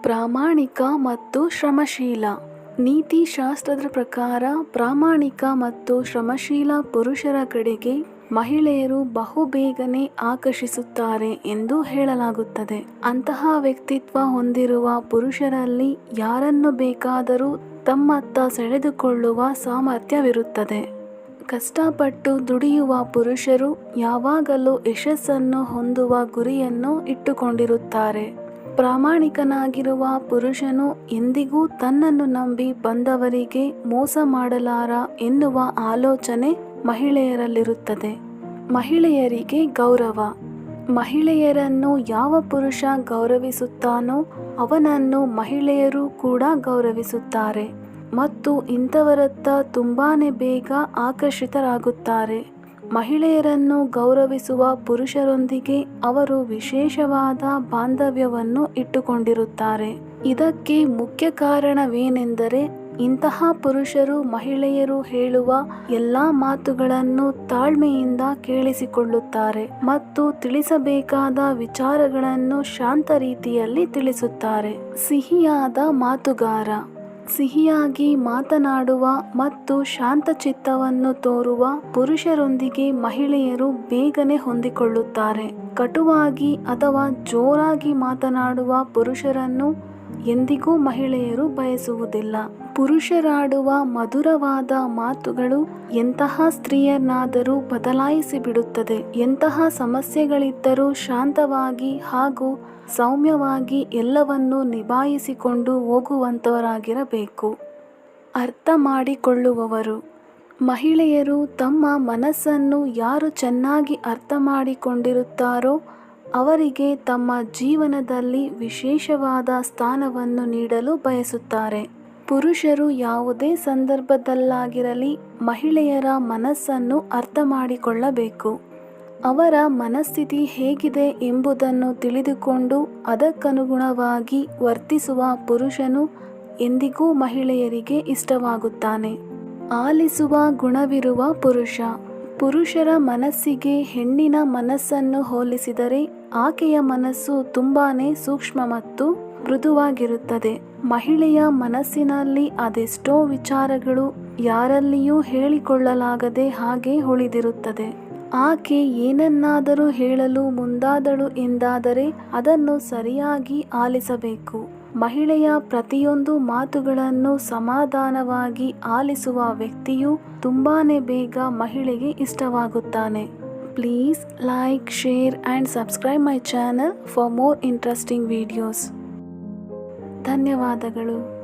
ಪ್ರಾಮಾಣಿಕ ಮತ್ತು ಶ್ರಮಶೀಲ. ನೀತಿಶಾಸ್ತ್ರದ ಪ್ರಕಾರ ಪ್ರಾಮಾಣಿಕ ಮತ್ತು ಶ್ರಮಶೀಲ ಪುರುಷರ ಕಡೆಗೆ ಮಹಿಳೆಯರು ಬಹುಬೇಗನೆ ಆಕರ್ಷಿಸುತ್ತಾರೆ ಎಂದು ಹೇಳಲಾಗುತ್ತದೆ. ಅಂತಹ ವ್ಯಕ್ತಿತ್ವ ಹೊಂದಿರುವ ಪುರುಷರಲ್ಲಿ ಯಾರನ್ನು ಬೇಕಾದರೂ ತಮ್ಮತ್ತ ಸೆಳೆದುಕೊಳ್ಳುವ ಸಾಮರ್ಥ್ಯವಿರುತ್ತದೆ. ಕಷ್ಟಪಟ್ಟು ದುಡಿಯುವ ಪುರುಷರು ಯಾವಾಗಲೂ ಯಶಸ್ಸನ್ನು ಹೊಂದುವ ಗುರಿಯನ್ನು ಇಟ್ಟುಕೊಂಡಿರುತ್ತಾರೆ. ಪ್ರಾಮಾಣಿಕನಾಗಿರುವ ಪುರುಷನು ಎಂದಿಗೂ ತನ್ನನ್ನು ನಂಬಿ ಬಂದವರಿಗೆ ಮೋಸ ಮಾಡಲಾರ ಎನ್ನುವ ಆಲೋಚನೆ ಮಹಿಳೆಯರಲ್ಲಿರುತ್ತದೆ. ಮಹಿಳೆಯರಿಗೆ ಗೌರವ. ಮಹಿಳೆಯರನ್ನು ಯಾವ ಪುರುಷ ಗೌರವಿಸುತ್ತಾನೋ ಅವನನ್ನು ಮಹಿಳೆಯರು ಕೂಡ ಗೌರವಿಸುತ್ತಾರೆ ಮತ್ತು ಇಂಥವರತ್ತ ತುಂಬಾನೇ ಬೇಗ ಆಕರ್ಷಿತರಾಗುತ್ತಾರೆ. ಮಹಿಳೆಯರನ್ನು ಗೌರವಿಸುವ ಪುರುಷರೊಂದಿಗೆ ಅವರು ವಿಶೇಷವಾದ ಬಾಂಧವ್ಯವನ್ನು ಇಟ್ಟುಕೊಂಡಿರುತ್ತಾರೆ. ಇದಕ್ಕೆ ಮುಖ್ಯ ಕಾರಣವೇನೆಂದರೆ ಇಂತಹ ಪುರುಷರು ಮಹಿಳೆಯರು ಹೇಳುವ ಎಲ್ಲ ಮಾತುಗಳನ್ನು ತಾಳ್ಮೆಯಿಂದ ಕೇಳಿಸಿಕೊಳ್ಳುತ್ತಾರೆ ಮತ್ತು ತಿಳಿಸಬೇಕಾದ ವಿಚಾರಗಳನ್ನು ಶಾಂತ ರೀತಿಯಲ್ಲಿ ತಿಳಿಸುತ್ತಾರೆ. ಸಿಹಿಯಾದ ಮಾತುಗಾರ. ಸಿಹಿಯಾಗಿ ಮಾತನಾಡುವ ಮತ್ತು ಶಾಂತಚಿತ್ತವನ್ನು ತೋರುವ ಪುರುಷರೊಂದಿಗೆ ಮಹಿಳೆಯರು ಬೇಗನೆ ಹೊಂದಿಕೊಳ್ಳುತ್ತಾರೆ. ಕಟುವಾಗಿ ಅಥವಾ ಜೋರಾಗಿ ಮಾತನಾಡುವ ಪುರುಷರನ್ನು ಎಂದಿಗೂ ಮಹಿಳೆಯರು ಬಯಸುವುದಿಲ್ಲ. ಪುರುಷರಾಡುವ ಮಧುರವಾದ ಮಾತುಗಳು ಎಂತಹ ಸ್ತ್ರೀಯನ್ನಾದರೂ ಬದಲಾಯಿಸಿಬಿಡುತ್ತದೆ. ಎಂತಹ ಸಮಸ್ಯೆಗಳಿದ್ದರೂ ಶಾಂತವಾಗಿ ಹಾಗೂ ಸೌಮ್ಯವಾಗಿ ಎಲ್ಲವನ್ನೂ ನಿಭಾಯಿಸಿಕೊಂಡು ಹೋಗುವಂತವರಾಗಿರಬೇಕು. ಅರ್ಥ ಮಾಡಿಕೊಳ್ಳುವವರು. ಮಹಿಳೆಯರು ತಮ್ಮ ಮನಸ್ಸನ್ನು ಯಾರು ಚೆನ್ನಾಗಿ ಅರ್ಥ ಮಾಡಿಕೊಂಡಿರುತ್ತಾರೋ ಅವರಿಗೆ ತಮ್ಮ ಜೀವನದಲ್ಲಿ ವಿಶೇಷವಾದ ಸ್ಥಾನವನ್ನು ನೀಡಲು ಬಯಸುತ್ತಾರೆ. ಪುರುಷರು ಯಾವುದೇ ಸಂದರ್ಭದಲ್ಲಾಗಿರಲಿ ಮಹಿಳೆಯರ ಮನಸ್ಸನ್ನು ಅರ್ಥ ಮಾಡಿಕೊಳ್ಳಬೇಕು. ಅವರ ಮನಸ್ಥಿತಿ ಹೇಗಿದೆ ಎಂಬುದನ್ನು ತಿಳಿದುಕೊಂಡು ಅದಕ್ಕನುಗುಣವಾಗಿ ವರ್ತಿಸುವ ಪುರುಷನು ಎಂದಿಗೂ ಮಹಿಳೆಯರಿಗೆ ಇಷ್ಟವಾಗುತ್ತಾನೆ. ಆಲಿಸುವ ಗುಣವಿರುವ ಪುರುಷ. ಪುರುಷರ ಮನಸ್ಸಿಗೆ ಹೆಣ್ಣಿನ ಮನಸ್ಸನ್ನು ಹೋಲಿಸಿದರೆ ಆಕೆಯ ಮನಸ್ಸು ತುಂಬಾನೇ ಸೂಕ್ಷ್ಮ ಮತ್ತು ಮೃದುವಾಗಿರುತ್ತದೆ. ಮಹಿಳೆಯ ಮನಸ್ಸಿನಲ್ಲಿ ಅದೆಷ್ಟೋ ವಿಚಾರಗಳು ಯಾರಲ್ಲಿಯೂ ಹೇಳಿಕೊಳ್ಳಲಾಗದೆ ಹಾಗೆ ಉಳಿದಿರುತ್ತದೆ. ಆಕೆ ಏನನ್ನಾದರೂ ಹೇಳಲು ಮುಂದಾದಳು ಎಂದಾದರೆ ಅದನ್ನು ಸರಿಯಾಗಿ ಆಲಿಸಬೇಕು. ಮಹಿಳೆಯ ಪ್ರತಿಯೊಂದು ಮಾತುಗಳನ್ನು ಸಮಾಧಾನವಾಗಿ ಆಲಿಸುವ ವ್ಯಕ್ತಿಯು ತುಂಬಾನೇ ಬೇಗ ಮಹಿಳೆಗೆ ಇಷ್ಟವಾಗುತ್ತಾನೆ. Please like, share and subscribe my channel for more interesting videos. ಧನ್ಯವಾದಗಳು.